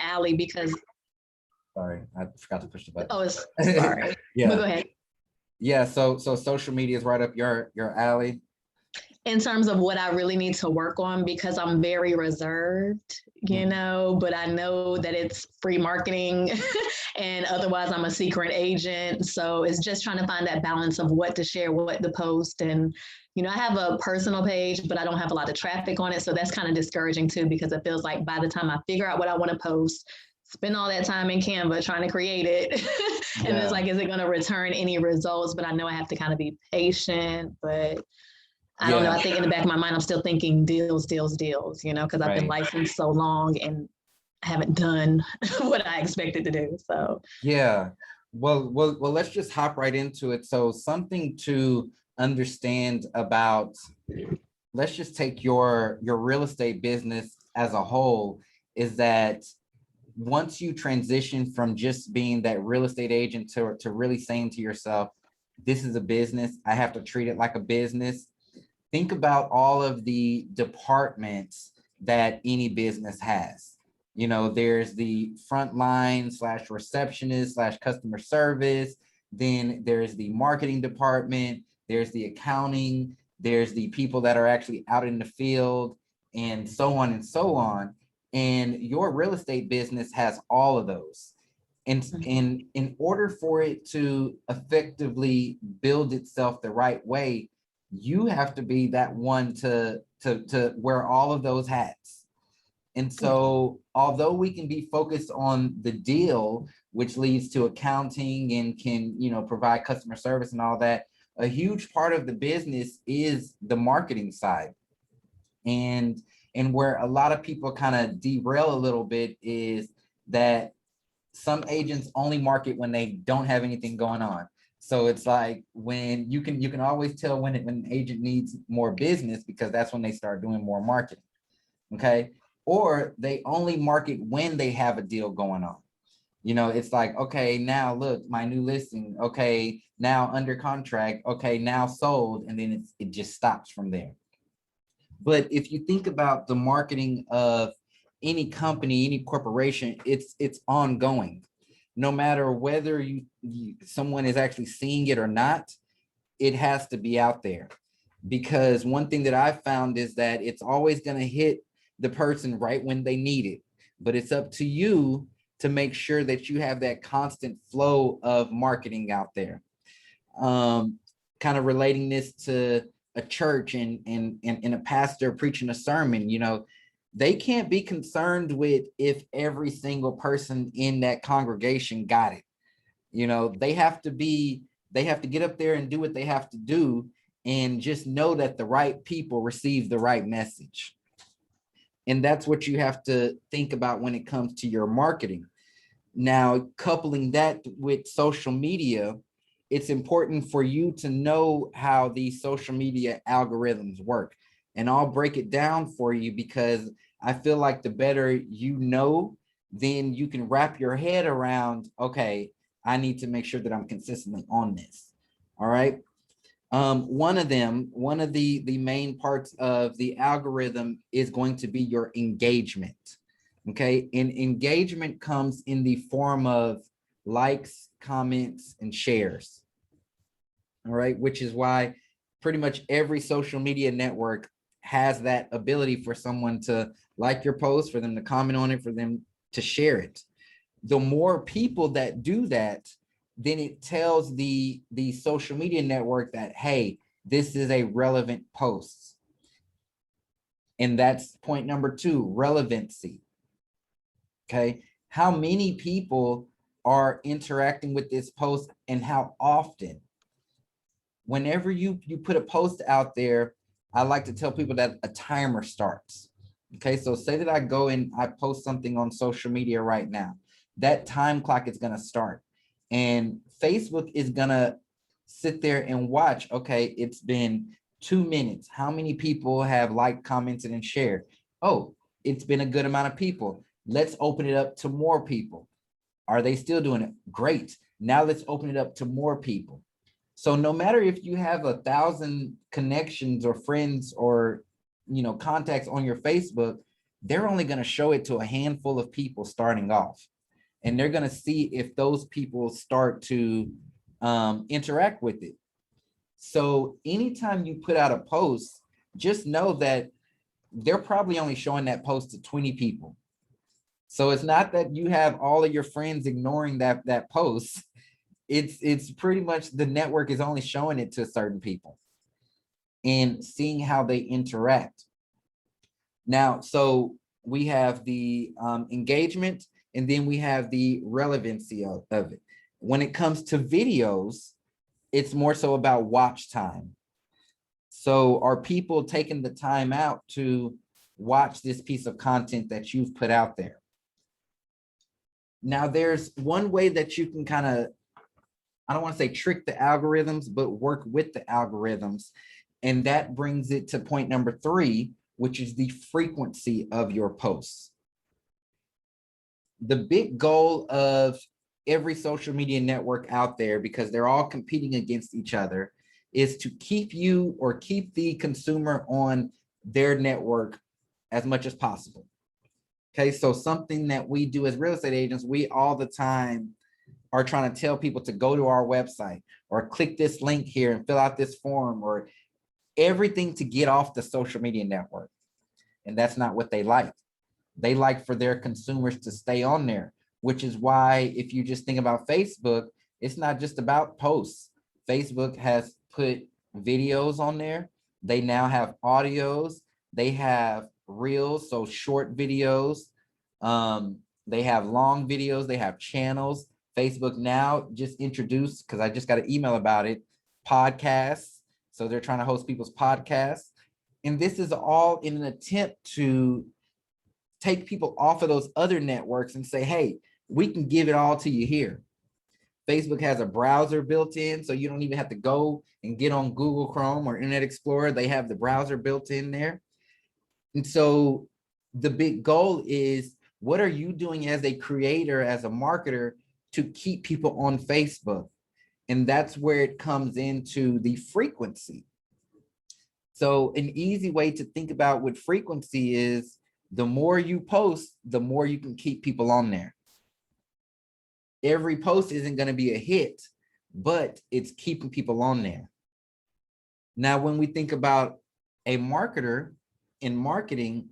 alley because, Sorry, I forgot to push the button. oh, sorry. Yeah. But go ahead. Yeah, so social media is right up your alley. In terms of what I really need to work on, because I'm very reserved, but I know that it's free marketing and otherwise I'm a secret agent. So it's just trying to find that balance of what to share, what to post. And, I have a personal page, but I don't have a lot of traffic on it. So that's kind of discouraging too, because it feels like by the time I figure out what I want to post, spend all that time in Canva trying to create it. And it's like, is it going to return any results? But I know I have to kind of be patient, but I don't know. I think in the back of my mind, I'm still thinking deals, because I've been licensed so long and I haven't done what I expected to do. So yeah, well, let's just hop right into it. So something to understand about, let's just take your real estate business as a whole, is that once you transition from just being that real estate agent to really saying to yourself, this is a business, I have to treat it like a business. Think about all of the departments that any business has. There's the front line / receptionist / customer service. Then there's the marketing department. There's the accounting. There's the people that are actually out in the field, and so on and so on. And your real estate business has all of those. And in order for it to effectively build itself the right way, you have to be that one to wear all of those hats. And so, although we can be focused on the deal, which leads to accounting and can, provide customer service and all that, a huge part of the business is the marketing side. And where a lot of people kind of derail a little bit is that some agents only market when they don't have anything going on. So it's like when you can always tell when an agent needs more business, because that's when they start doing more marketing. Okay. Or they only market when they have a deal going on. It's like, okay, now look, my new listing. Okay, now under contract. Okay, now sold. And then it just stops from there. But if you think about the marketing of any company, any corporation, it's ongoing. No matter whether someone is actually seeing it or not, it has to be out there. Because one thing that I've found is that it's always going to hit the person right when they need it. But it's up to you to make sure that you have that constant flow of marketing out there. Kind of relating this to a church and a pastor preaching a sermon, they can't be concerned with if every single person in that congregation got it. They have to get up there and do what they have to do, and just know that the right people receive the right message. And that's what you have to think about when it comes to your marketing. Now, coupling that with social media, it's important for you to know how these social media algorithms work. And I'll break it down for you, because I feel like the better you know, then you can wrap your head around, okay, I need to make sure that I'm consistently on this. All right. One of the main parts of the algorithm is going to be your engagement. Okay. And engagement comes in the form of likes, comments, and shares. All right. Which is why pretty much every social media network has that ability for someone to like your post, for them to comment on it, for them to share it. The more people that do that, then it tells the social media network that, hey, this is a relevant post. And that's point number 2, relevancy. Okay. How many people are interacting with this post, and how often? Whenever you put a post out there, I like to tell people that a timer starts. Okay. So say that I go and I post something on social media right now, that time clock is going to start. And Facebook is going to sit there and watch, okay, it's been 2 minutes. How many people have liked, commented, and shared? Oh, it's been a good amount of people. Let's open it up to more people. Are they still doing it? Great. Now let's open it up to more people. So no matter if you have 1,000 connections or friends or, contacts on your Facebook, they're only going to show it to a handful of people starting off. And they're going to see if those people start to interact with it. So anytime you put out a post, just know that they're probably only showing that post to 20 people. So it's not that you have all of your friends ignoring that post. It's pretty much the network is only showing it to certain people and seeing how they interact. Now, so we have the engagement, and then we have the relevancy of it. When it comes to videos, it's more so about watch time. So are people taking the time out to watch this piece of content that you've put out there? Now, there's one way that you can kind of, I don't want to say trick the algorithms, but work with the algorithms. And that brings it to point number 3, which is the frequency of your posts. The big goal of every social media network out there, because they're all competing against each other, is to keep you or keep the consumer on their network as much as possible. Okay, so something that we do as real estate agents, we all the time are trying to tell people to go to our website or click this link here and fill out this form, or everything to get off the social media network. And that's not what they like. They like for their consumers to stay on there, which is why if you just think about Facebook, it's not just about posts. Facebook has put videos on there. They now have audios. They have reels, so short videos. They have long videos. They have channels. Facebook now just introduced, because I just got an email about it, podcasts. So they're trying to host people's podcasts. And this is all in an attempt to take people off of those other networks and say, hey, we can give it all to you here. Facebook has a browser built in, so you don't even have to go and get on Google Chrome or Internet Explorer. They have the browser built in there. And so the big goal is, what are you doing as a creator, as a marketer, to keep people on Facebook? And that's where it comes into the frequency. So an easy way to think about with frequency is, the more you post, the more you can keep people on there. Every post isn't going to be a hit, but it's keeping people on there. Now, when we think about a marketer in marketing,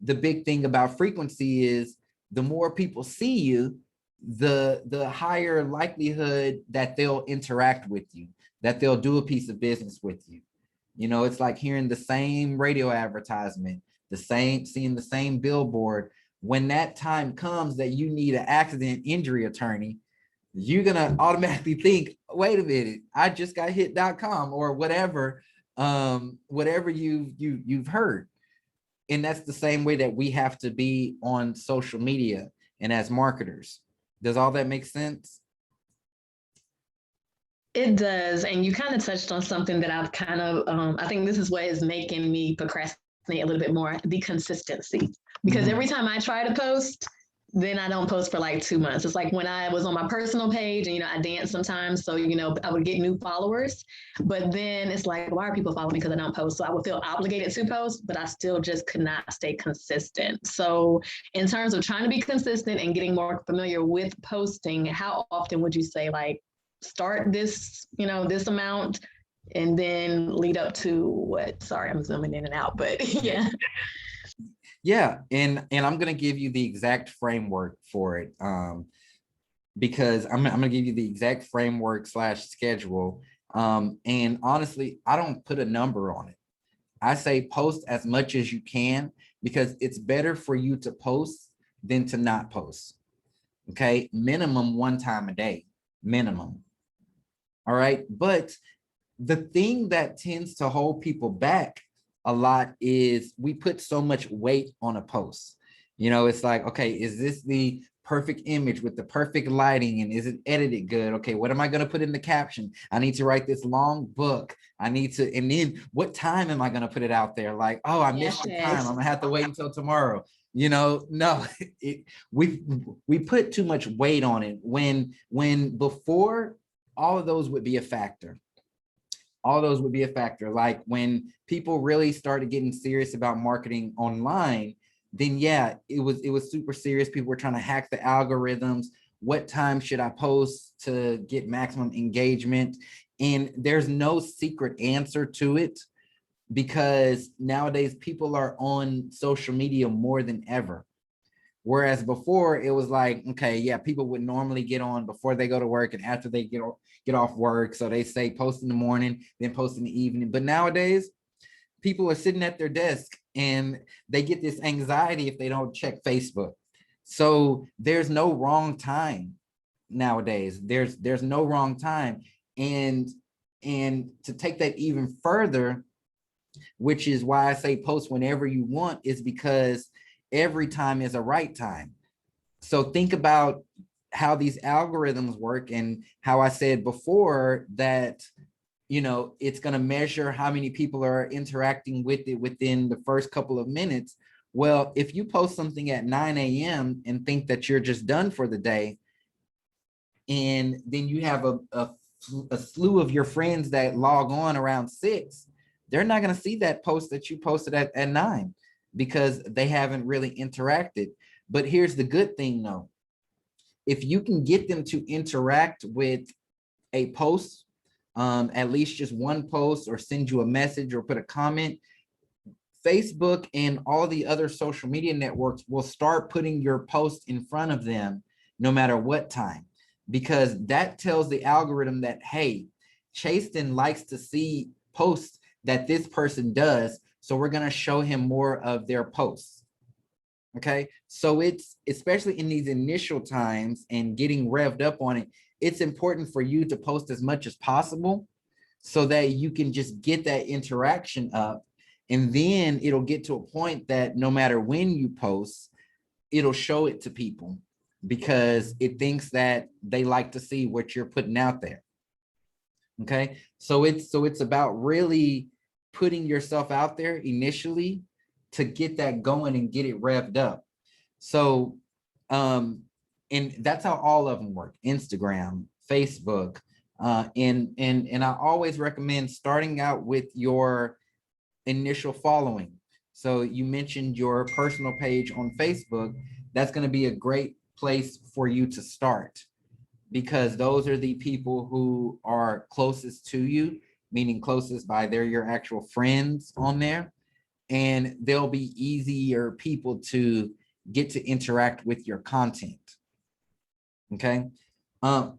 the big thing about frequency is, the more people see you, the higher likelihood that they'll interact with you, that they'll do a piece of business with you. You know, it's like hearing the same radio advertisement, seeing the same billboard. When that time comes that you need an accident injury attorney, you're gonna automatically think, wait a minute, I just got hit.com or whatever, whatever you've heard. And that's the same way that we have to be on social media and as marketers. Does all that make sense? It does. And you kind of touched on something that I've kind of, I think this is what is making me procrastinate a little bit more, the consistency. Because every time I try to post, then I don't post for like 2 months. It's like when I was on my personal page and, I dance sometimes. So, I would get new followers, but then it's like, why are people following me? Because I don't post. So I would feel obligated to post, but I still just could not stay consistent. So in terms of trying to be consistent and getting more familiar with posting, how often would you say, like, start this, this amount and then lead up to what? Sorry, I'm zooming in and out, but yeah. Yeah, and I'm gonna give you the exact framework for it, because I'm gonna give you the exact framework / schedule. And honestly, I don't put a number on it. I say post as much as you can, because it's better for you to post than to not post. Okay, minimum 1 time a day, minimum. All right, but the thing that tends to hold people back a lot is we put so much weight on a post. It's like, okay, is this the perfect image with the perfect lighting, and is it edited good? Okay, what am I going to put in the caption? I need to write this long book. And then what time am I going to put it out there? Like, oh, I missed the time. I'm gonna have to wait until tomorrow. No, we put too much weight on it when before, all of those would be a factor. All those would be a factor. Like when people really started getting serious about marketing online, then yeah, it was super serious. People were trying to hack the algorithms. What time should I post to get maximum engagement? And there's no secret answer to it, because nowadays people are on social media more than ever. Whereas before it was like, okay, yeah, people would normally get on before they go to work and after they get off work. So they say post in the morning, then post in the evening. But nowadays, people are sitting at their desk and they get this anxiety if they don't check Facebook. So there's no wrong time nowadays. There's no wrong time. And to take that even further, which is why I say post whenever you want, is because every time is a right time. So think about how these algorithms work, and how I said before that, you know, it's going to measure how many people are interacting with it within the first couple of minutes. Well, if you post something at 9 a.m. and think that you're just done for the day, and then you have a slew of your friends that log on around 6, they're not going to see that post that you posted at 9, because they haven't really interacted. But here's the good thing though. If you can get them to interact with a post, at least just one post, or send you a message or put a comment, Facebook and all the other social media networks will start putting your post in front of them no matter what time, because that tells the algorithm that, hey, Chasten likes to see posts that this person does, so we're going to show him more of their posts. Okay, so it's, especially in these initial times and getting revved up on it, it's important for you to post as much as possible so that you can just get that interaction up. And then it'll get to a point that no matter when you post, it'll show it to people, because it thinks that they like to see what you're putting out there. Okay, so it's about really putting yourself out there initially to get that going and get it revved up. So and that's how all of them work: Instagram, Facebook, and I always recommend starting out with your initial following. So you mentioned your personal page on Facebook. That's going to be a great place for you to start, because those are the people who are closest to you, meaning closest by they're your actual friends on there, and they'll be easier people to get to interact with your content. Okay,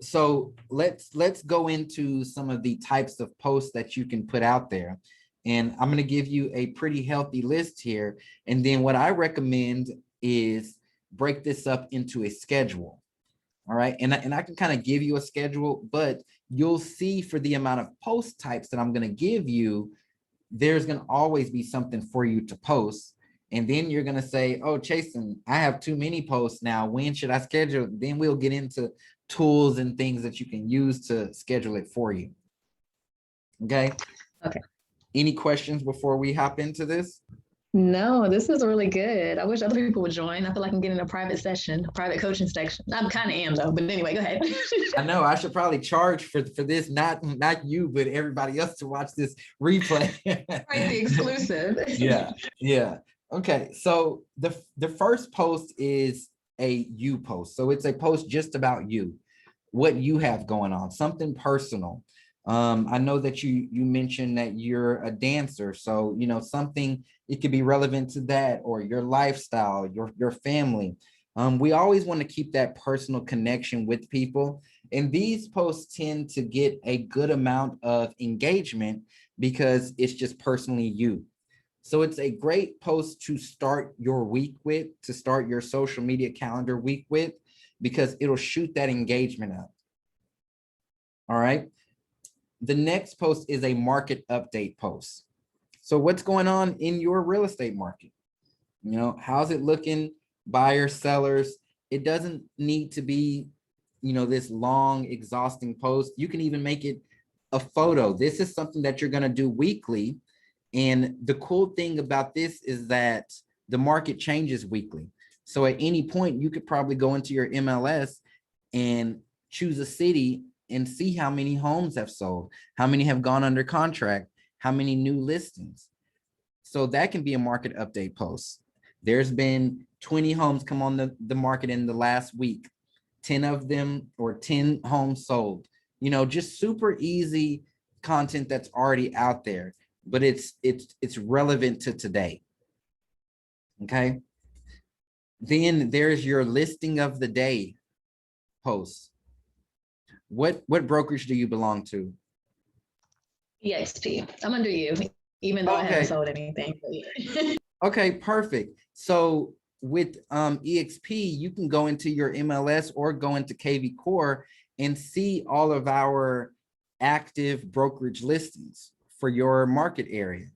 so let's go into some of the types of posts that you can put out there, and I'm going to give you a pretty healthy list here, and then what I recommend is break this up into a schedule. All right, and I can kind of give you a schedule, but you'll see for the amount of post types that I'm going to give you, there's going to always be something for you to post. And then you're going to say, oh, Chasten, I have too many posts now. When should I schedule? Then we'll get into tools and things that you can use to schedule it for you. Okay. Okay. Any questions before we hop into this? No, this is really good. I wish other people would join. I feel like I'm getting a private session, a private coaching section. I kind of am though, but anyway, go ahead. I know I should probably charge for this, not you, but everybody else to watch this replay. Right, the exclusive. Yeah. Okay, so the first post is a you post. So it's a post just about you, what you have going on, something personal. I know that you mentioned that you're a dancer, so you know something, it could be relevant to that, or your lifestyle, your family. We always want to keep that personal connection with people, and these posts tend to get a good amount of engagement because it's just personally you. So it's a great post to start your week with, to start your social media calendar week with, because it'll shoot that engagement up. All right. The next post is a market update post. So what's going on in your real estate market? You know, how's it looking? Buyers, sellers. It doesn't need to be, you know, this long, exhausting post. You can even make it a photo. This is something that you're going to do weekly. And the cool thing about this is that the market changes weekly. So at any point, you could probably go into your MLS and choose a city and see how many homes have sold, how many have gone under contract, how many new listings. So that can be a market update post. There's been 20 homes come on the market in the last week, 10 of them or 10 homes sold. You know, just super easy content that's already out there, but it's relevant to today. Okay. Then there's your listing of the day posts. What brokerage do you belong to? EXP. I'm under you, even though I haven't Okay. sold anything. Okay, perfect. So with EXP, you can go into your MLS or go into KV Core and see all of our active brokerage listings for your market area.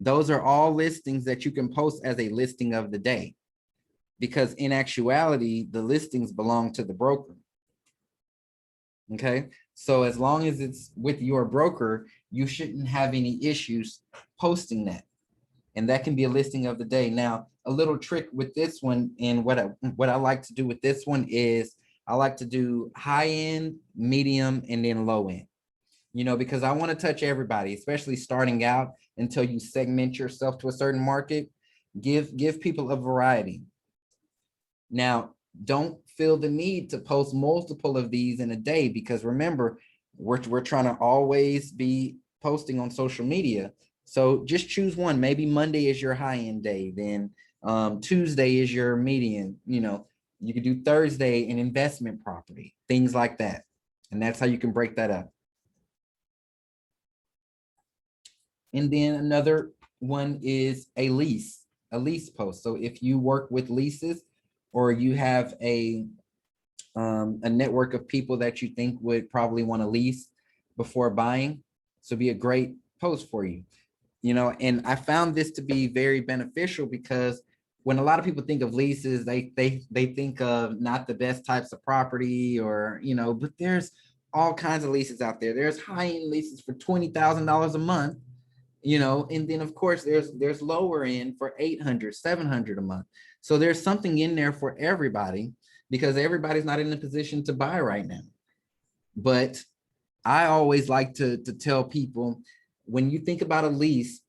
Those are all listings that you can post as a listing of the day, because in actuality, the listings belong to the broker. Okay, so as long as it's with your broker, you shouldn't have any issues posting that. And that can be a listing of the day. Now, a little trick with this one, and what I like to do with this one is I like to do high end, medium, and then low end. You know, because I want to touch everybody, especially starting out, until you segment yourself to a certain market. Give people a variety. Now, don't feel the need to post multiple of these in a day, because remember, we're trying to always be posting on social media. So just choose one. Maybe Monday is your high end day, then Tuesday is your median. You know, you could do Thursday an investment property, things like that. And that's how you can break that up. And then another one is a lease post. So if you work with leases, or you have a network of people that you think would probably want to lease before buying, so be a great post for you. You know, and I found this to be very beneficial, because when a lot of people think of leases, they think of not the best types of property, or, you know, but there's all kinds of leases out there. There's high-end leases for $20,000 a month, you know, and then of course there's lower end for 800, 700 a month. So there's something in there for everybody, because everybody's not in a position to buy right now. But I always like to tell people, when you think about a lease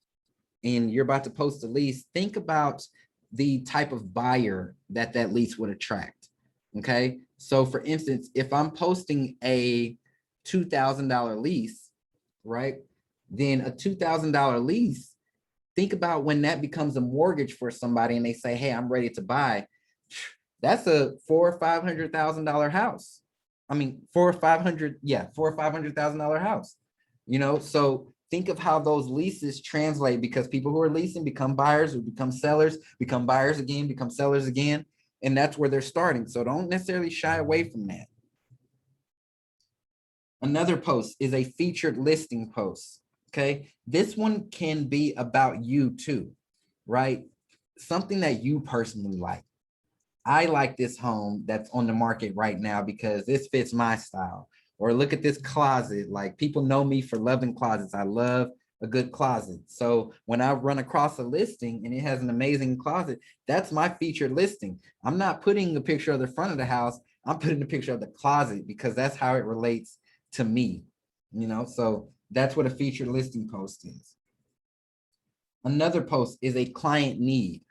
and you're about to post a lease, think about the type of buyer that lease would attract. Okay. So for instance, if I'm posting a $2,000 lease, right? Then a $2,000 lease, think about when that becomes a mortgage for somebody and they say, hey, I'm ready to buy. That's a $400,000 or $500,000 house. I mean, $400,000 or $500,000 house. You know, so think of how those leases translate, because people who are leasing become buyers, who become sellers, become buyers again, become sellers again. And that's where they're starting. So don't necessarily shy away from that. Another post is a featured listing post. Okay. This one can be about you too, right? Something that you personally like. I like this home that's on the market right now because this fits my style. Or look at this closet. Like, people know me for loving closets. I love a good closet. So when I run across a listing and it has an amazing closet, that's my featured listing. I'm not putting a picture of the front of the house. I'm putting a picture of the closet, because that's how it relates to me, you know? So that's what a featured listing post is. Another post is a client need.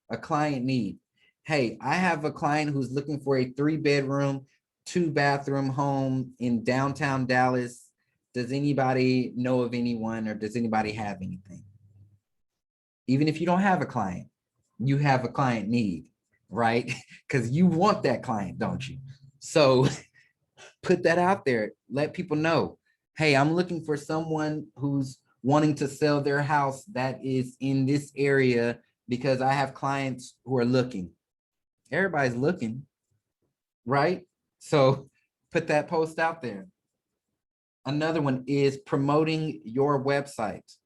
A client need. Hey, I have a client who's looking for a 3-bedroom, 2-bathroom home in downtown Dallas. Does anybody know of anyone, or does anybody have anything? Even if you don't have a client, you have a client need, right? Because you want that client, don't you? So put that out there. Let people know, hey, I'm looking for someone who's wanting to sell their house that is in this area, because I have clients who are looking. Everybody's looking, right? So put that post out there. Another one is promoting your website.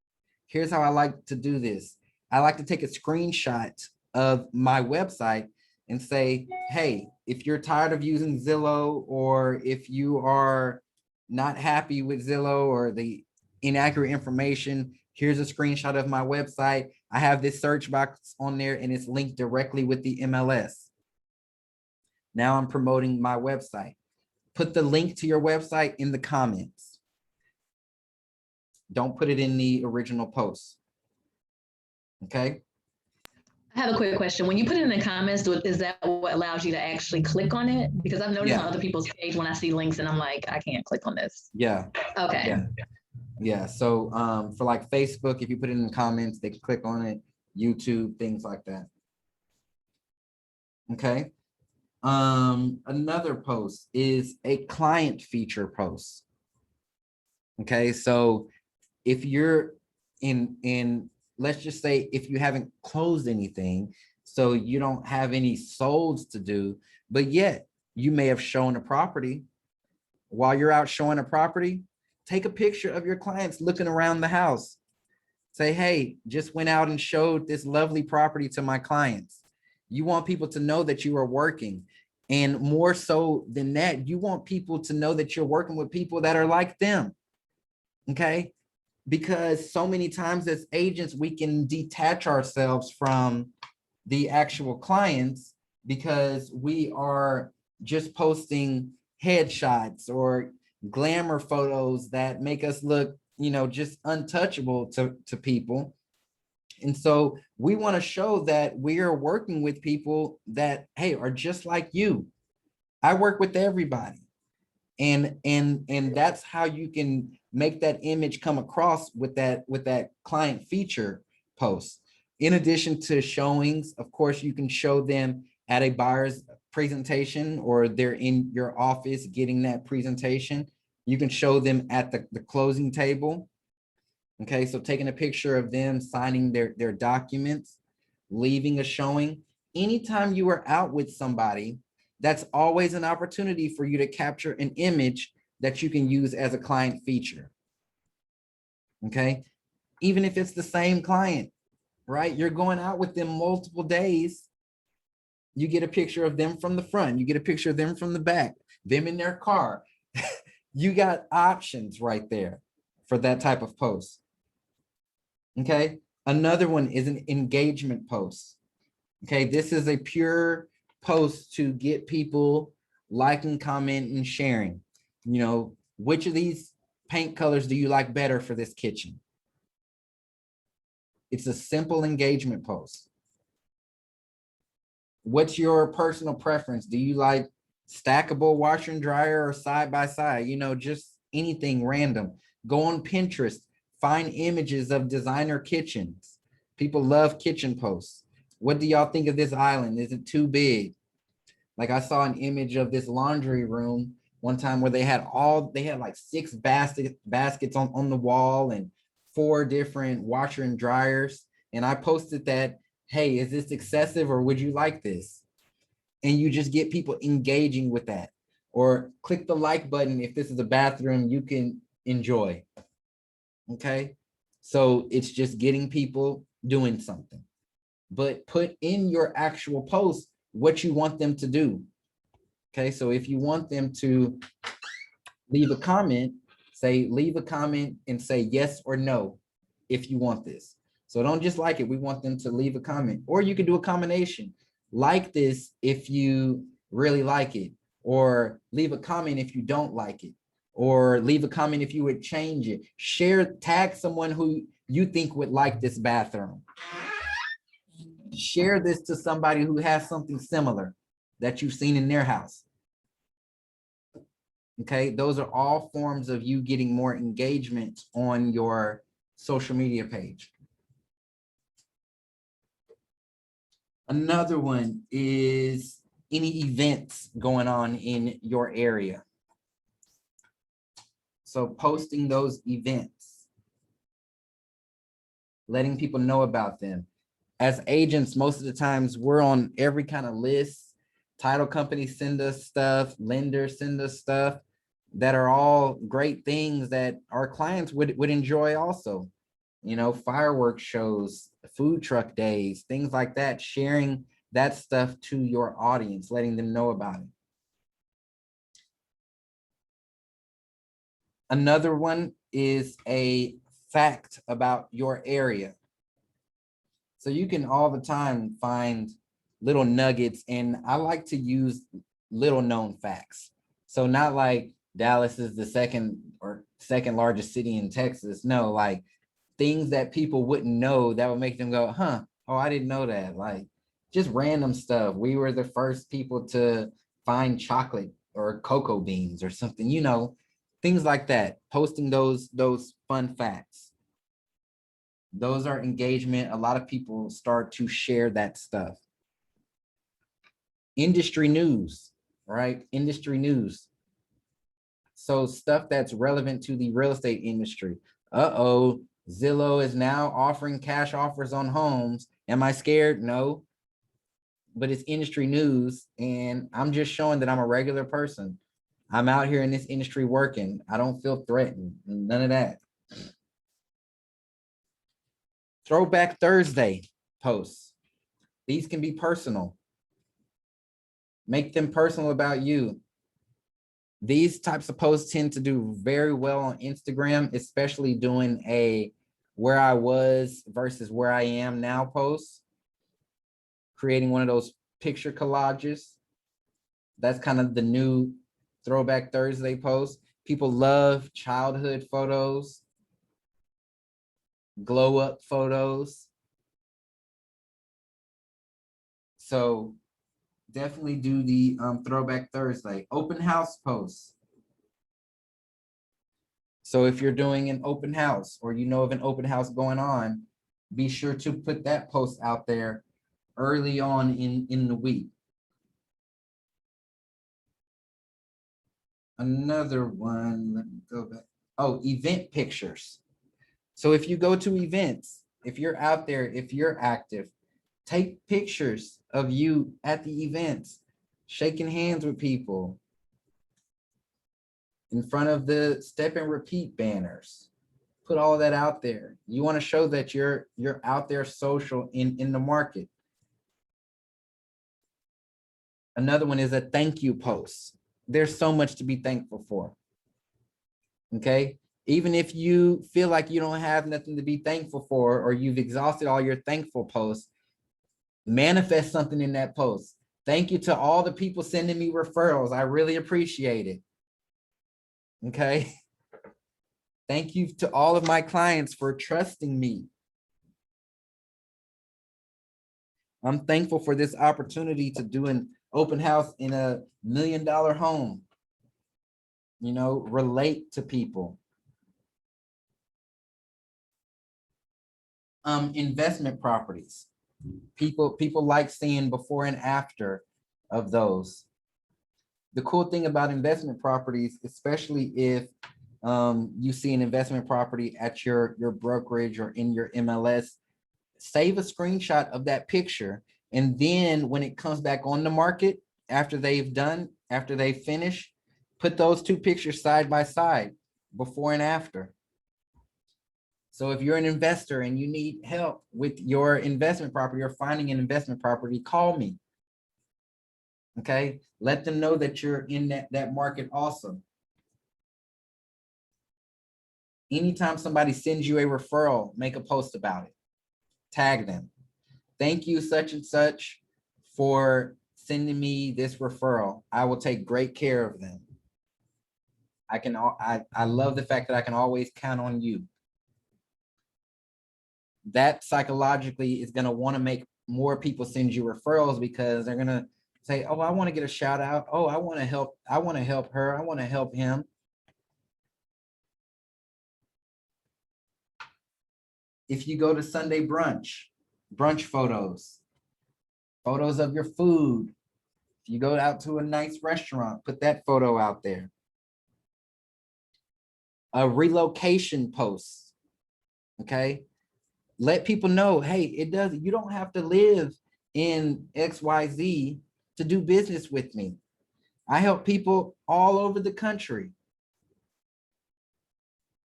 Here's how I like to do this. I like to take a screenshot of my website and say, hey, if you're tired of using Zillow, or if you are not happy with Zillow or the inaccurate information, here's a screenshot of my website. I have this search box on there and it's linked directly with the MLS. Now I'm promoting my website. Put the link to your website in the comments. Don't put it in the original post. Okay. I have a quick question. When you put it in the comments, is that what allows you to actually click on it? Because I've noticed on other people's page when I see links and I'm like, I can't click on this. Yeah. Okay. Yeah. So for like Facebook, if you put it in the comments, they can click on it, YouTube, things like that. Okay. Another post is a client feature post. Okay. So if you're in, let's just say if you haven't closed anything, so you don't have any solds to do, but yet you may have shown a property. While you're out showing a property, take a picture of your clients looking around the house. Say, hey, just went out and showed this lovely property to my clients. You want people to know that you are working. And more so than that, you want people to know that you're working with people that are like them. Okay. Because so many times as agents, we can detach ourselves from the actual clients because we are just posting headshots or glamour photos that make us look, just untouchable to people. And so we want to show that we are working with people that, hey, are just like you. I work with everybody. And that's how you can make that image come across with that client feature post. In addition to showings, of course, you can show them at a buyer's presentation, or they're in your office getting that presentation. You can show them at the closing table. Okay, so taking a picture of them signing their documents, leaving a showing. Anytime you are out with somebody, that's always an opportunity for you to capture an image that you can use as a client feature. Okay, even if it's the same client, right? You're going out with them multiple days. You get a picture of them from the front, you get a picture of them from the back, them in their car. You got options right there for that type of post. Okay, another one is an engagement post. Okay, this is a pure post to get people liking, commenting, and sharing. Which of these paint colors do you like better for this kitchen? It's a simple engagement post. What's your personal preference? Do you like stackable washer and dryer or side by side? Just anything random. Go on Pinterest, find images of designer kitchens. People love kitchen posts. What do y'all think of this island? Is it too big? Like I saw an image of this laundry room one time where they had like 6 baskets on the wall and 4 different washer and dryers. And I posted that, hey, is this excessive or would you like this? And you just get people engaging with that. Or click the like button if this is a bathroom you can enjoy. Okay, so it's just getting people doing something. But put in your actual post what you want them to do. Okay, so if you want them to leave a comment, leave a comment and say yes or no if you want this. So don't just like it. We want them to leave a comment, or you could do a combination. Like this if you really like it, or leave a comment if you don't like it, or leave a comment if you would change it. Tag someone who you think would like this bathroom. Share this to somebody who has something similar that you've seen in their house. Okay, those are all forms of you getting more engagement on your social media page. Another one is any events going on in your area. So posting those events, letting people know about them. As agents, most of the times we're on every kind of list. Title companies send us stuff, lenders send us stuff that are all great things that our clients would enjoy also. Fireworks shows, food truck days, things like that, sharing that stuff to your audience, letting them know about it. Another one is a fact about your area. So you can all the time find little nuggets, and I like to use little known facts. So not like Dallas is the second largest city in Texas. No, like things that people wouldn't know that would make them go, huh, Oh, I didn't know that. Like just random stuff. We were the first people to find chocolate or cocoa beans or something, things like that. Posting those fun facts. Those are engagement. A lot of people start to share that stuff. Industry news, right? Industry news. So stuff that's relevant to the real estate industry. Uh-oh, Zillow is now offering cash offers on homes. Am I scared? No, but it's industry news, and I'm just showing that I'm a regular person. I'm out here in this industry working. I don't feel threatened, none of that. Throwback Thursday posts. These can be personal. Make them personal about you. These types of posts tend to do very well on Instagram, especially doing a where I was versus where I am now post. Creating one of those picture collages. That's kind of the new Throwback Thursday post. People love childhood photos, glow up photos. So definitely do the Throwback Thursday. Open house posts. So if you're doing an open house or you know of an open house going on, be sure to put that post out there early on in the week. Another one, let me go back. Oh, event pictures. So if you go to events, if you're out there, if you're active, take pictures of you at the events, shaking hands with people, in front of the step and repeat banners. Put all that out there. You want to show that you're out there social in the market. Another one is a thank you post. There's so much to be thankful for. Okay. Even if you feel like you don't have nothing to be thankful for, or you've exhausted all your thankful posts, manifest something in that post. Thank you to all the people sending me referrals. I really appreciate it. Okay. Thank you to all of my clients for trusting me. I'm thankful for this opportunity to do an open house in $1 million home. Relate to people. Investment properties. People like seeing before and after of those. The cool thing about investment properties, especially if you see an investment property at your brokerage or in your MLS, save a screenshot of that picture. And then when it comes back on the market, after they've finished, put those two pictures side by side, before and after. So if you're an investor and you need help with your investment property or finding an investment property, call me. Okay, let them know that you're in that market also. Anytime somebody sends you a referral, make a post about it. Tag them. Thank you, such and such, for sending me this referral. I will take great care of them. I love the fact that I can always count on you. That psychologically is going to want to make more people send you referrals, because they're going to say, oh, I want to get a shout out. Oh, I want to help. I want to help her. I want to help him. If you go to Sunday brunch photos of your food. If you go out to a nice restaurant, put that photo out there. A relocation post. Okay. Let people know, hey, you don't have to live in XYZ to do business with me. I help people all over the country.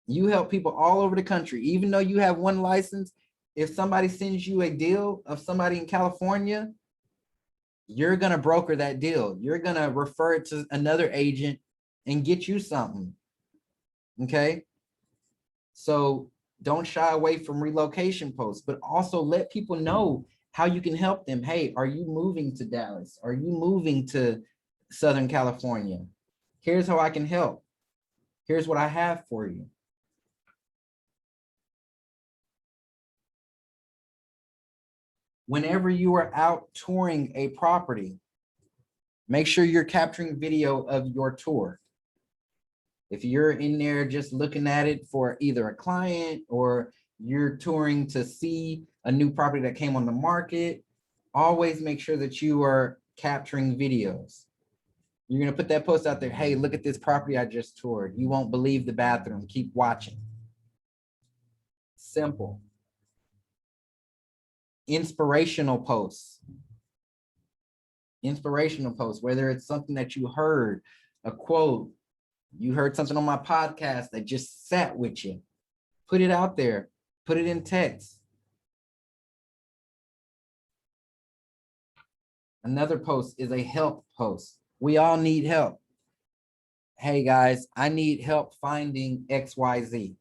You help people all over the country. Even though you have one license, if somebody sends you a deal of somebody in California, you're going to broker that deal. You're going to refer it to another agent and get you something. Okay. So don't shy away from relocation posts, but also let people know how you can help them. Hey, are you moving to Dallas? Are you moving to Southern California? Here's how I can help. Here's what I have for you. Whenever you are out touring a property, make sure you're capturing video of your tour. If you're in there just looking at it for either a client or you're touring to see a new property that came on the market, always make sure that you are capturing videos. You're going to put that post out there. Hey, look at this property I just toured. You won't believe the bathroom. Keep watching. Simple. Inspirational posts. Inspirational posts, whether it's something that you heard, a quote, you heard something on my podcast that just sat with you. Put it out there. Put it in text. Another post is a help post. We all need help. Hey guys, I need help finding XYZ.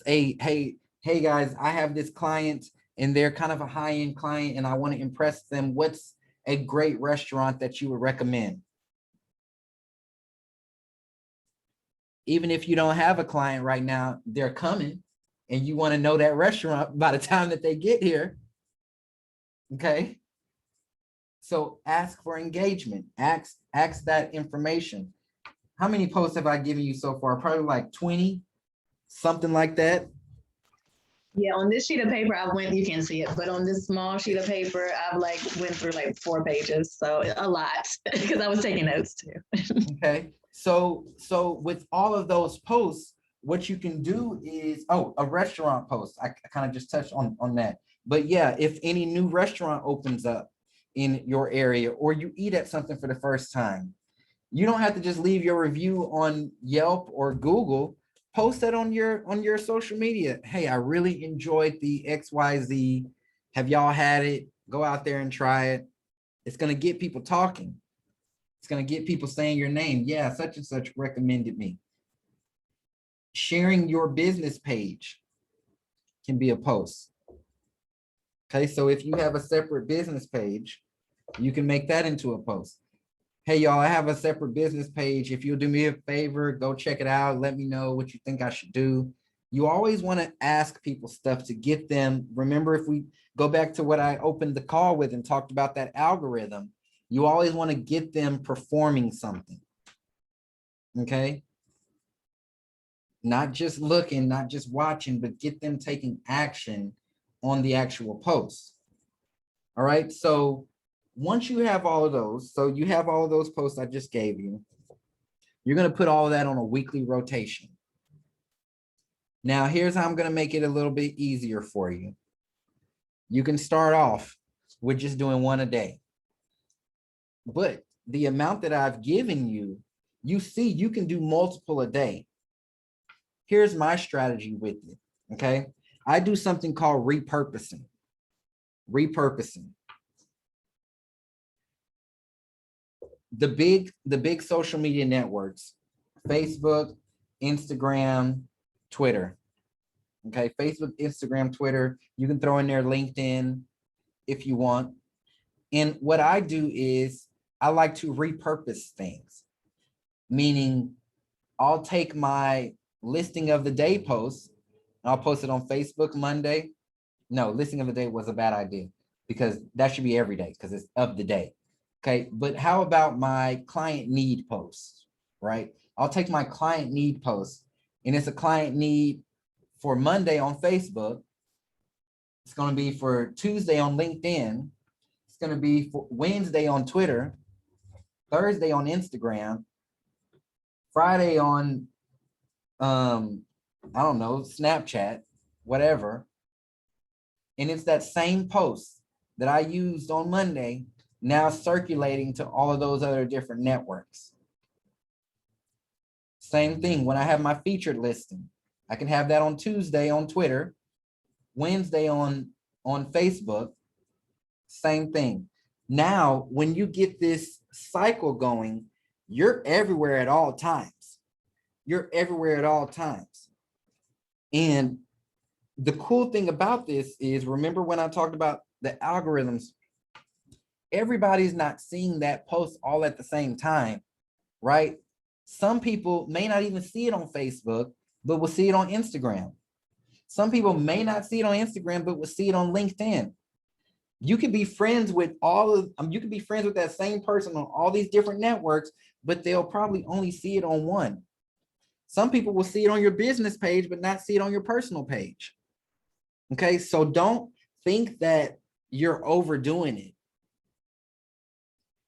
Hey guys, I have this client and they're kind of a high-end client and I want to impress them. What's a great restaurant that you would recommend? Even if you don't have a client right now, they're coming and you want to know that restaurant by the time that they get here. Okay. So ask for engagement, ask that information. How many posts have I given you so far? Probably like 20, something like that. Yeah, on this sheet of paper, you can't see it, but on this small sheet of paper, I've like went through like 4 pages. So a lot because I was taking notes too. Okay. So with all of those posts, what you can do is, a restaurant post. I kind of just touched on that. But yeah, if any new restaurant opens up in your area or you eat at something for the first time, you don't have to just leave your review on Yelp or Google. Post that on your social media. Hey, I really enjoyed the XYZ. Have y'all had it? Go out there and try it. It's going to get people talking. It's going to get people saying your name. Yeah, such and such recommended me. Sharing your business page can be a post. Okay, so if you have a separate business page, you can make that into a post. Hey, y'all, I have a separate business page. If you'll do me a favor, go check it out. Let me know what you think I should do. You always want to ask people stuff to get them. Remember, if we go back to what I opened the call with and talked about that algorithm, you always want to get them performing something. Okay. Not just looking, not just watching, but get them taking action on the actual post. All right. So once you have all of those, so you have all of those posts I just gave you, you're going to put all of that on a weekly rotation. Now, here's how I'm going to make it a little bit easier for you. You can start off with just doing one a day. But the amount that I've given you, you see, you can do multiple a day. Here's my strategy with it. Okay. I do something called repurposing. Repurposing. The big social media networks, Facebook, Instagram, Twitter. Okay, Facebook, Instagram, Twitter. You can throw in there LinkedIn if you want. And what I do is I like to repurpose things, meaning I'll take my listing of the day post, I'll post it on Facebook Monday. No, listing of the day was a bad idea because that should be every day because it's of the day. Okay, but how about my client need post, right? I'll take my client need post and it's a client need for Monday on Facebook. It's going to be for Tuesday on LinkedIn. It's going to be for Wednesday on Twitter, Thursday on Instagram, Friday on, I don't know, Snapchat, whatever. And it's that same post that I used on Monday now circulating to all of those other different networks. Same thing when I have my featured listing. I can have that on Tuesday on Twitter, Wednesday on Facebook. Same thing. Now, when you get this cycle going, you're everywhere at all times. You're everywhere at all times. And the cool thing about this is, remember when I talked about the algorithms, everybody's not seeing that post all at the same time, right? Some people may not even see it on Facebook, but will see it on Instagram. Some people may not see it on Instagram, but will see it on LinkedIn. You could be friends with you could be friends with that same person on all these different networks, but they'll probably only see it on one. Some people will see it on your business page, but not see it on your personal page. Okay, so don't think that you're overdoing it.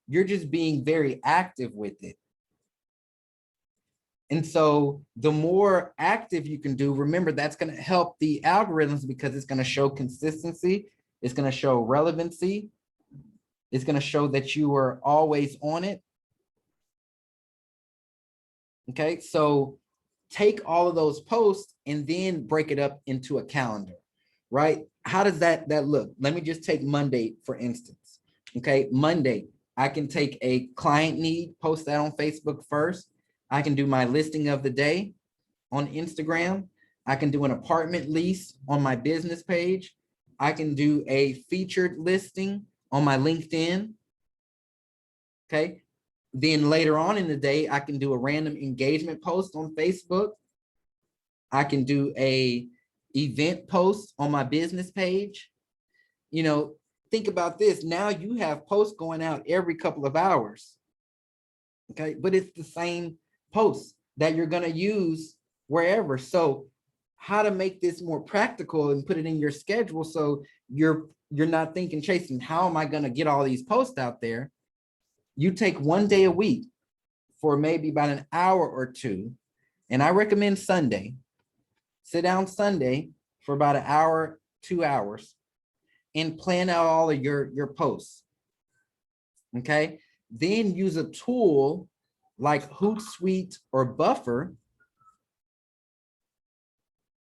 You're just being very active with it. And so the more active you can do, remember, that's going to help the algorithms because it's going to show consistency. It's going to show relevancy. It's going to show that you are always on it. Okay, so take all of those posts and then break it up into a calendar, right? How does that look? Let me just take Monday, for instance. Okay, Monday, I can take a client need, post that on Facebook first. I can do my listing of the day on Instagram. I can do an apartment lease on my business page. I can do a featured listing on my LinkedIn. Okay. Then later on in the day, I can do a random engagement post on Facebook. I can do a event post on my business page. You know, think about this. Now you have posts going out every couple of hours. Okay. But it's the same posts that you're going to use wherever. So how to make this more practical and put it in your schedule so you're not thinking, chasing, how am I going to get all these posts out there? You take one day a week for maybe about an hour or two, and I recommend Sunday. Sit down Sunday for about an hour, 2 hours, and plan out all of your posts. Okay, then use a tool like Hootsuite or Buffer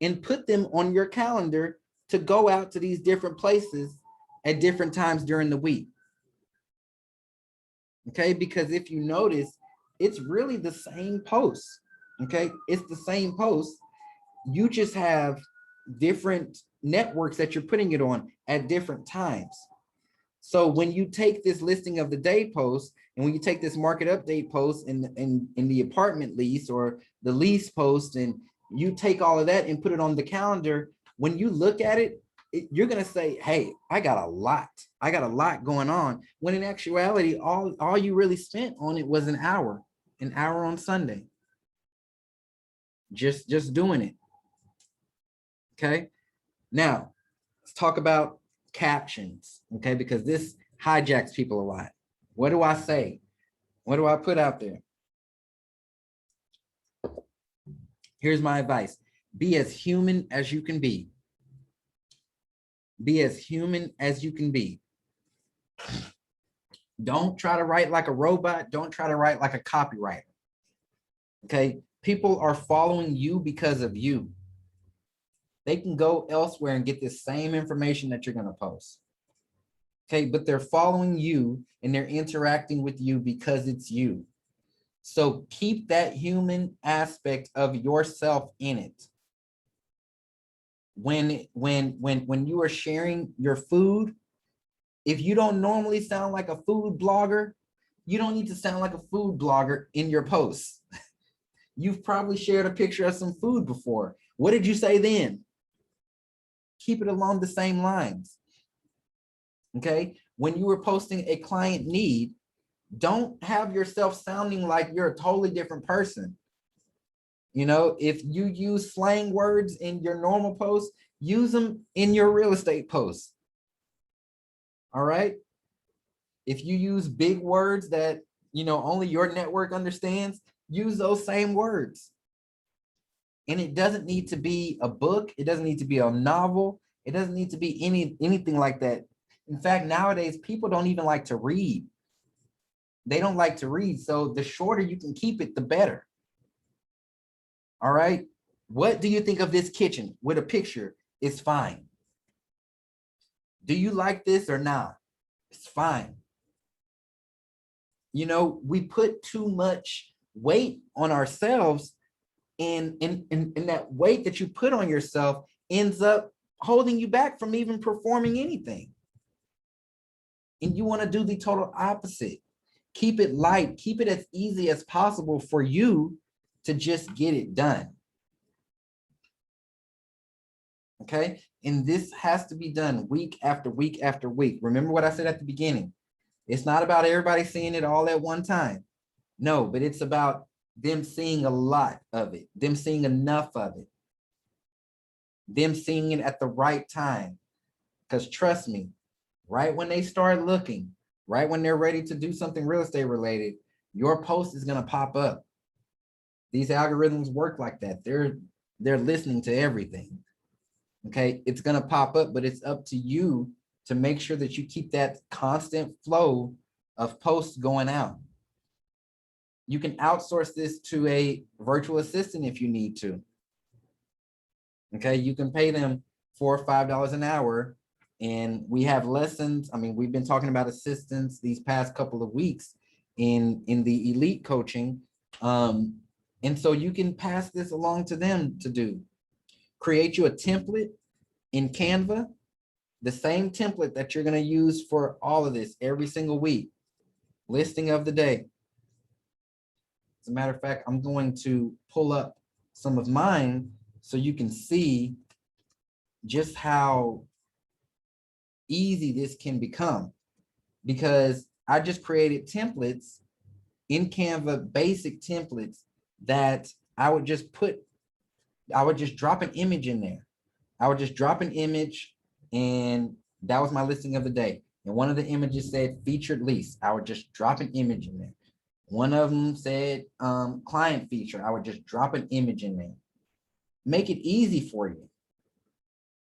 and put them on your calendar to go out to these different places at different times during the week. Okay, because if you notice, it's really the same post. Okay, it's the same post. You just have different networks that you're putting it on at different times. So when you take this listing of the day post, and when you take this market update post in the apartment lease or the lease post, and you take all of that and put it on the calendar, when you look at it, you're going to say, hey, I got a lot going on. When in actuality, all you really spent on it was an hour on Sunday. Just doing it. Okay. Now let's talk about captions. Okay. Because this hijacks people a lot. What do I say? What do I put out there? Here's my advice. Be as human as you can be. Be as human as you can be. Don't try to write like a robot. Don't try to write like a copywriter. Okay. People are following you because of you. They can go elsewhere and get the same information that you're going to post. Okay. But they're following you and they're interacting with you because it's you. So keep that human aspect of yourself in it. When you are sharing your food, if you don't normally sound like a food blogger, you don't need to sound like a food blogger in your posts. You've probably shared a picture of some food before. What did you say then? Keep it along the same lines. Okay. When you were posting a client need, don't have yourself sounding like you're a totally different person. You know, if you use slang words in your normal posts, use them in your real estate posts. All right. If you use big words that, you know, only your network understands, use those same words. And it doesn't need to be a book. It doesn't need to be a novel. It doesn't need to be anything like that. In fact, nowadays, people don't even like to read. They don't like to read. So the shorter you can keep it, the better. All right. What do you think of this kitchen with a picture? It's fine. Do you like this or not? It's fine. You know, we put too much weight on ourselves, and that weight that you put on yourself ends up holding you back from even performing anything. And you want to do the total opposite. Keep it light, keep it as easy as possible for you to just get it done. Okay. And this has to be done week after week after week. Remember what I said at the beginning. It's not about everybody seeing it all at one time. No, but it's about them seeing a lot of it, them seeing enough of it, them seeing it at the right time. Because trust me, right when they start looking, right when they're ready to do something real estate related, your post is going to pop up. These algorithms work like that. They're listening to everything. Okay, it's going to pop up, but it's up to you to make sure that you keep that constant flow of posts going out. You can outsource this to a virtual assistant if you need to. Okay, you can pay them $4 or $5 an hour. And we have lessons. I mean, we've been talking about assistants these past couple of weeks in the elite coaching. And so you can pass this along to them to do. Create you a template in Canva, the same template that you're going to use for all of this every single week. Listing of the day. As a matter of fact, I'm going to pull up some of mine so you can see just how easy this can become, because I just created templates in Canva, basic templates that I would just drop an image in there. I would just drop an image, and that was my listing of the day. And one of the images said featured lease. I would just drop an image in there. One of them said client feature. I would just drop an image in there. Make it easy for you,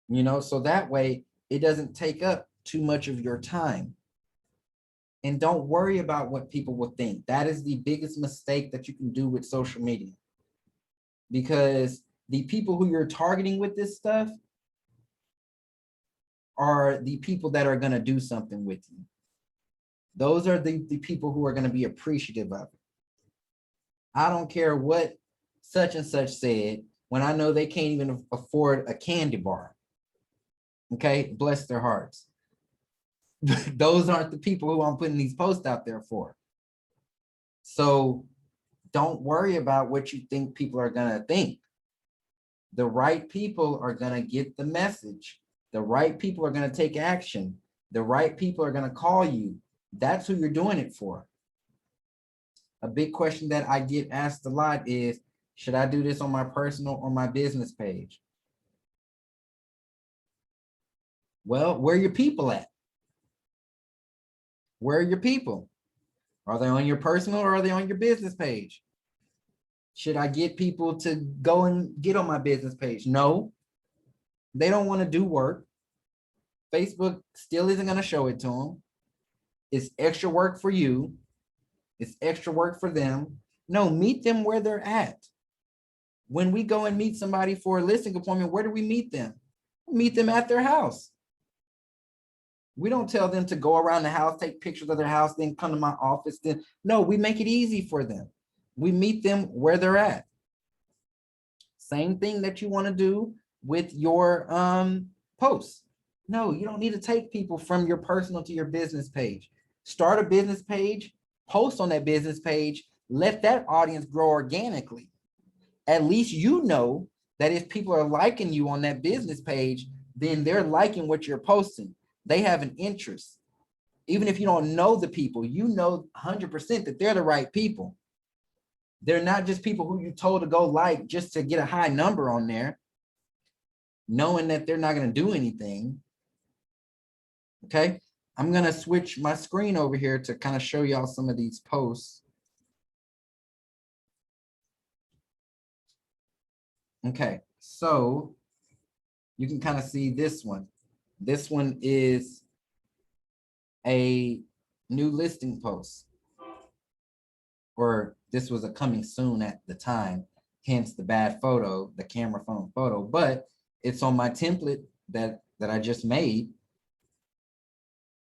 you know, so that way it doesn't take up too much of your time. And don't worry about what people will think. That is the biggest mistake that you can do with social media, because the people who you're targeting with this stuff are the people that are going to do something with you. Those are the people who are going to be appreciative of it. I don't care what such and such said when I know they can't even afford a candy bar. Okay, bless their hearts. Those aren't the people who I'm putting these posts out there for. So don't worry about what you think people are going to think. The right people are going to get the message. The right people are going to take action. The right people are going to call you. That's who you're doing it for. A big question that I get asked a lot is, should I do this on my personal or my business page? Well, where are your people at? Where are your people? Are they on your personal or are they on your business page? Should I get people to go and get on my business page? No, they don't want to do work. Facebook still isn't going to show it to them. It's extra work for you. It's extra work for them. No, meet them where they're at. When we go and meet somebody for a listing appointment, where do we meet them? We meet them at their house. We don't tell them to go around the house, take pictures of their house, then come to my office. Then no, we make it easy for them. We meet them where they're at. Same thing that you want to do with your posts. No, you don't need to take people from your personal to your business page. Start a business page, post on that business page, let that audience grow organically. At least you know that if people are liking you on that business page, then they're liking what you're posting. They have an interest. Even if you don't know the people, you know 100% that they're the right people. They're not just people who you told to go like just to get a high number on there, knowing that they're not going to do anything. Okay, I'm going to switch my screen over here to kind of show y'all some of these posts. Okay, so you can kind of see this one. This one is a new listing post, or this was a coming soon at the time, hence the bad photo, the camera phone photo, but it's on my template that I just made.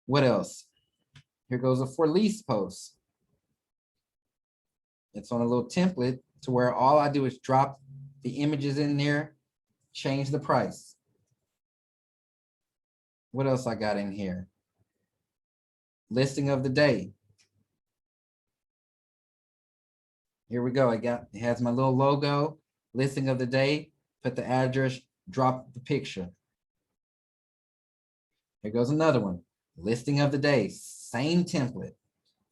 What else? Here goes a for lease post. It's on a little template to where all I do is drop the images in there, change the price. What else I got in here? Listing of the day. Here we go. It has my little logo, listing of the day, put the address, drop the picture. Here goes another one. Listing of the day, same template.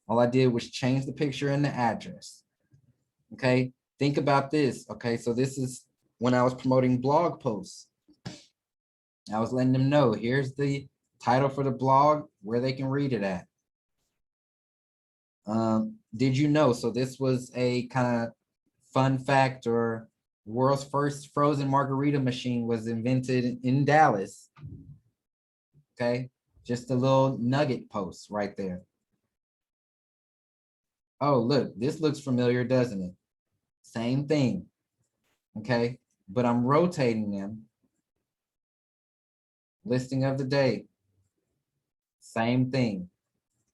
All I did was change the picture and the address. Okay, think about this. Okay, so this is when I was promoting blog posts. I was letting them know, here's the title for the blog, where they can read it at. Did you know? So this was a kind of fun fact, or world's first frozen margarita machine was invented in Dallas. Okay, just a little nugget post right there. Oh, look, this looks familiar, doesn't it? Same thing. Okay, but I'm rotating them. Listing of the day. Same thing.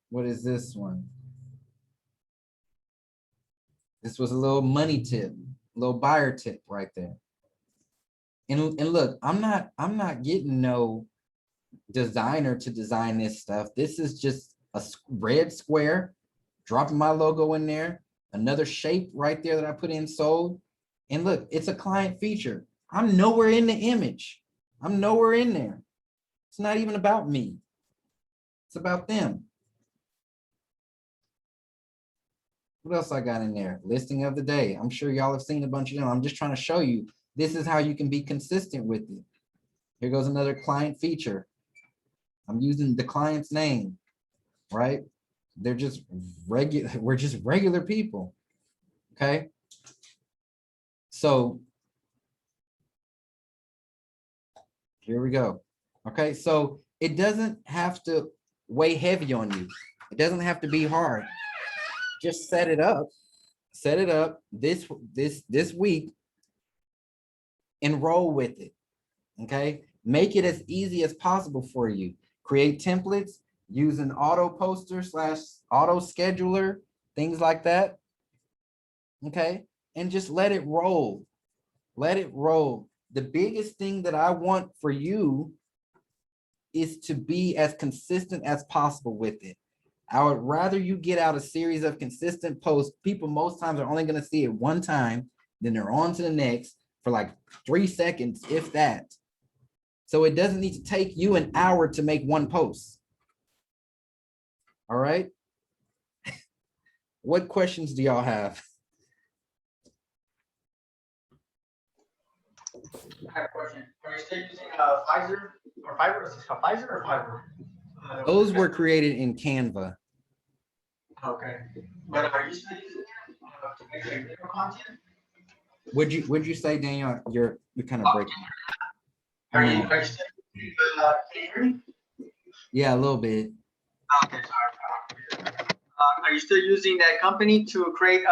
What is this one? This was a little money tip, a little buyer tip right there. And look, I'm not getting no designer to design this stuff. This is just a red square, dropping my logo in there, another shape right there that I put in sold. And look, it's a client feature. I'm nowhere in the image. I'm nowhere in there. It's not even about me. It's about them. What else I got in there? Listing of the day. I'm sure y'all have seen a bunch of them. I'm just trying to show you, this is how you can be consistent with it. Here goes another client feature. I'm using the client's name, right? They're just regular, we're just regular people, okay? So here we go. Okay, so it doesn't have to weigh heavy on you. It doesn't have to be hard. Just set it up this week and roll with it. Okay, make it as easy as possible for you. Create templates, use an auto poster / auto scheduler, things like that. Okay, and just let it roll. Let it roll. The biggest thing that I want for you is to be as consistent as possible with it. I would rather you get out a series of consistent posts. People most times are only going to see it one time, then they're on to the next for like 3 seconds, if that. So it doesn't need to take you an hour to make one post. All right. What questions do y'all have? I have a question. Are you still using Pfizer or Fiverr? Is it called Pfizer or Fiverr? Those were created in Canva. Okay. But are you still using it to make video content? Would you say, Daniel, you're kind of breaking? Are you still using, can you hear me? Yeah, a little bit. Okay, sorry. Are you still using that company to create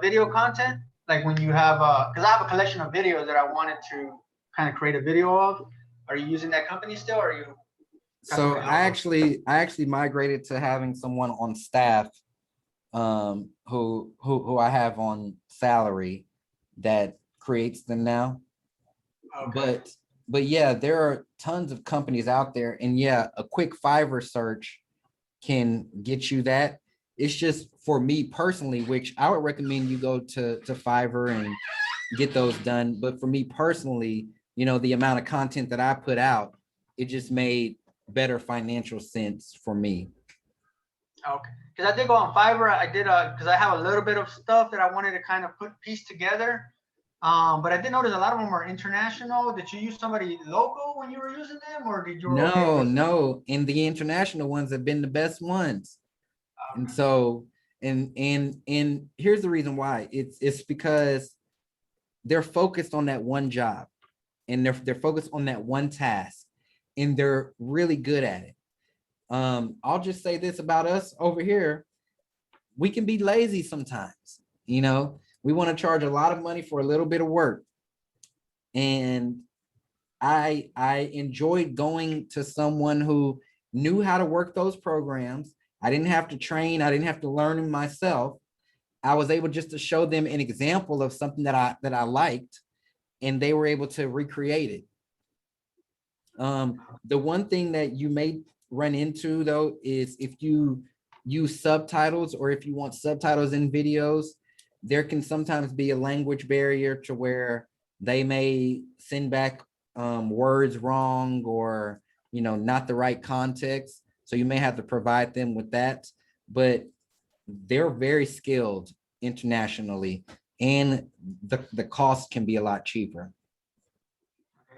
video content? Like when you have, because I have a collection of videos that I wanted to kind of create a video of. Are you using that company still, or are you? So I actually migrated to having someone on staff who I have on salary that creates them now. Okay. But yeah, there are tons of companies out there, and yeah, a quick Fiverr search can get you that. It's just for me personally, which I would recommend you go to Fiverr and get those done. But for me personally, you know, the amount of content that I put out, it just made better financial sense for me. Okay, because I did go on Fiverr. I did because I have a little bit of stuff that I wanted to kind of piece together. But I did notice a lot of them are international. Did you use somebody local when you were using them, or did you? No. And the international ones have been the best ones. Okay. And so, and here's the reason why. It's because they're focused on that one job, and they're focused on that one task, and they're really good at it. I'll just say this about us over here. We can be lazy sometimes, you know. We want to charge a lot of money for a little bit of work. And I enjoyed going to someone who knew how to work those programs. I didn't have to train. I didn't have to learn them myself. I was able just to show them an example of something that I liked, and they were able to recreate it. The one thing that you may run into though is if you use subtitles, or if you want subtitles in videos, there can sometimes be a language barrier to where they may send back words wrong, or not the right context. So you may have to provide them with that, but they're very skilled internationally, and the cost can be a lot cheaper.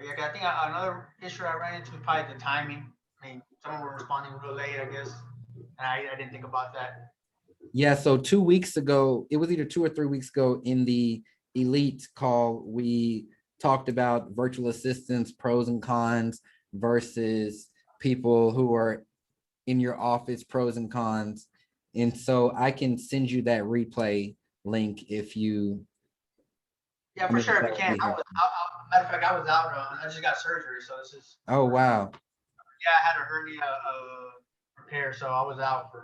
Yeah, I think another issue I ran into is probably the timing. I mean, someone were responding real late, I guess, and I didn't think about that. Yeah, so 2 weeks ago, it was either 2 or 3 weeks ago in the Elite call, we talked about virtual assistants, pros and cons versus people who are in your office, pros and cons. And so I can send you that replay link if you. Yeah, for sure. If you can, matter of fact, I was out. I just got surgery, so this is. Oh, wow. Yeah, I had a hernia repair, so I was out for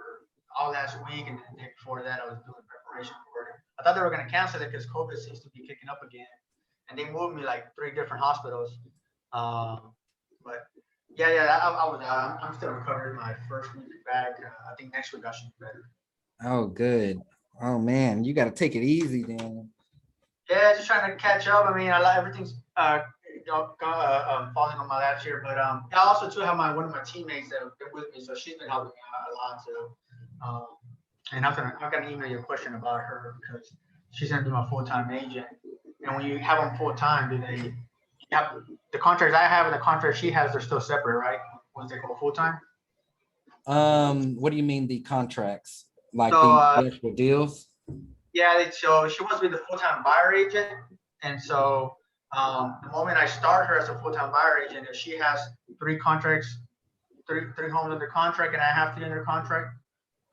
all last week, and the day before that, I was doing preparation for it. I thought they were going to cancel it because COVID seems to be kicking up again, and they moved me like 3 different hospitals. But yeah, I was out. I'm still recovering. My first week back. I think next week I should be better. Oh, good. Oh man, you got to take it easy then. Yeah, just trying to catch up. I mean, everything's falling on my laps here, but I also too have one of my teammates that have been with me, so she's been helping me out a lot too. And I'm gonna email you a question about her because she's gonna be my full-time agent. And when you have them full-time, do they have the contracts I have and the contracts she has? They're still separate, right? Once they go full-time. What do you mean the contracts? Like So, the actual deals? Yeah, so she wants to be the full-time buyer agent, and so the moment I start her as a full-time buyer agent, if she has 3 contracts, three homes under contract, and I have 3 under contract,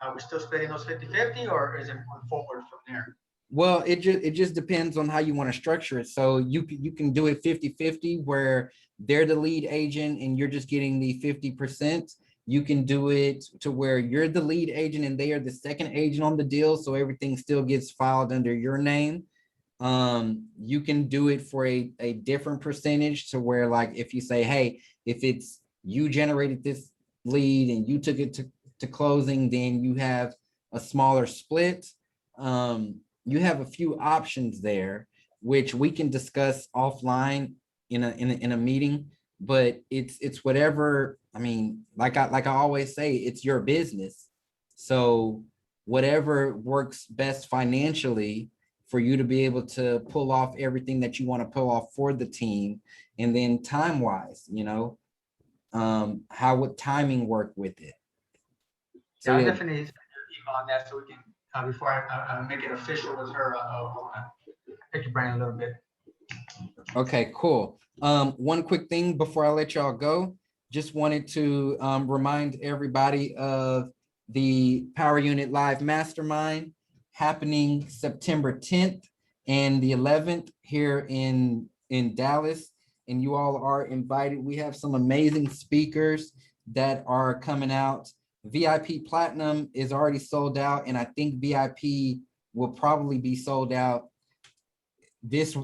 we're still splitting those 50-50, or is it going forward from there? Well, it just depends on how you want to structure it. So you can do it 50-50 where they're the lead agent and you're just getting the 50%. You can do it to where you're the lead agent and they are the second agent on the deal, so everything still gets filed under your name. You can do it for a different percentage to where, like, if you say, hey, if it's you generated this lead and you took it to closing, then you have a smaller split. You have a few options there, which we can discuss offline in a meeting, but it's whatever. I mean, like I always say, it's your business. So whatever works best financially for you to be able to pull off everything that you want to pull off for the team. And then time wise, how would timing work with it? So yeah, I'll definitely email on that so we can, before I make it official with her, I'll pick your brain a little bit. Okay, cool. One quick thing before I let y'all go, just wanted to remind everybody of the Power Unit Live Mastermind happening September 10th and the 11th here in Dallas, and you all are invited. We have some amazing speakers that are coming out. VIP Platinum is already sold out, and I think VIP will probably be sold out this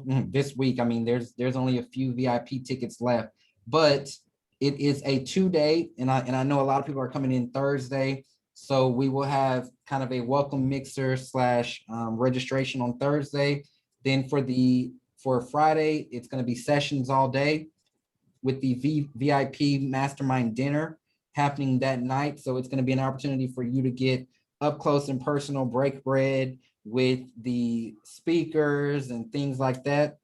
week. I mean, there's only a few VIP tickets left, but it is a 2-day, and I know a lot of people are coming in Thursday, so we will have kind of a welcome mixer / registration on Thursday. Then for Friday, it's going to be sessions all day with the VIP Mastermind dinner happening that night. So it's going to be an opportunity for you to get up close and personal, break bread with the speakers and things like that.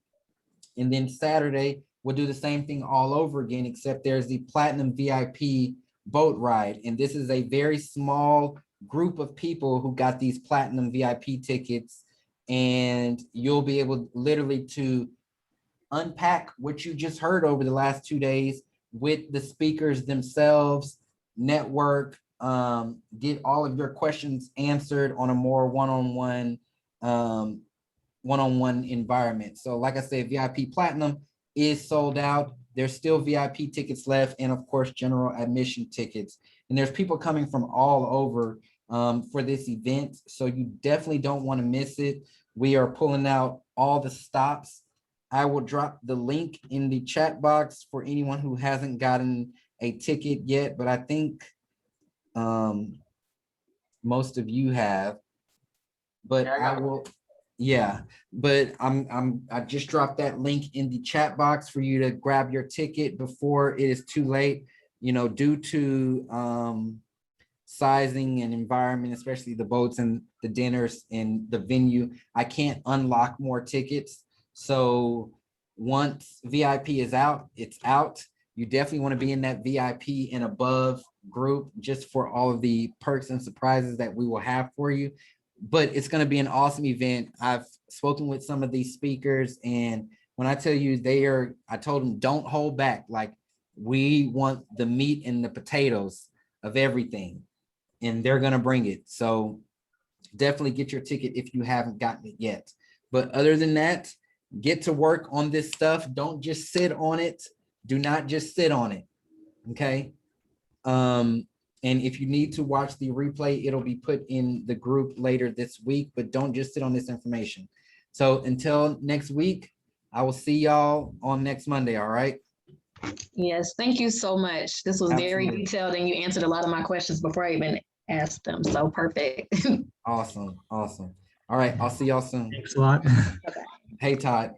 And then Saturday, we'll do the same thing all over again, except there's the Platinum VIP boat ride. And this is a very small group of people who got these Platinum VIP tickets. And you'll be able literally to unpack what you just heard over the last 2 days with the speakers themselves, network, get all of your questions answered on a more one-on-one environment. So like I said, VIP Platinum is sold out. There's still VIP tickets left, and of course, general admission tickets. And there's people coming from all over for this event. So you definitely don't want to miss it. We are pulling out all the stops. I will drop the link in the chat box for anyone who hasn't gotten a ticket yet, but I think most of you have. But I just dropped that link in the chat box for you to grab your ticket before it is too late. you know, due to sizing and environment, especially the boats and the dinners and the venue, I can't unlock more tickets. So once VIP is out, it's out. You definitely want to be in that VIP and above group just for all of the perks and surprises that we will have for you. But it's going to be an awesome event. I've spoken with some of these speakers, and when I tell you I told them, don't hold back. Like, we want the meat and the potatoes of everything, and they're going to bring it. So definitely get your ticket if you haven't gotten it yet. But other than that, get to work on this stuff. Don't just sit on it. Do not just sit on it. Okay. And if you need to watch the replay, it'll be put in the group later this week, but don't just sit on this information. So until next week, I will see y'all on next Monday. All right. Yes, thank you so much. This was very Absolutely. detailed and you answered a lot of my questions before I even asked them. So perfect. Awesome. Awesome. All right. I'll see y'all soon. Thanks a lot. Hey, Todd.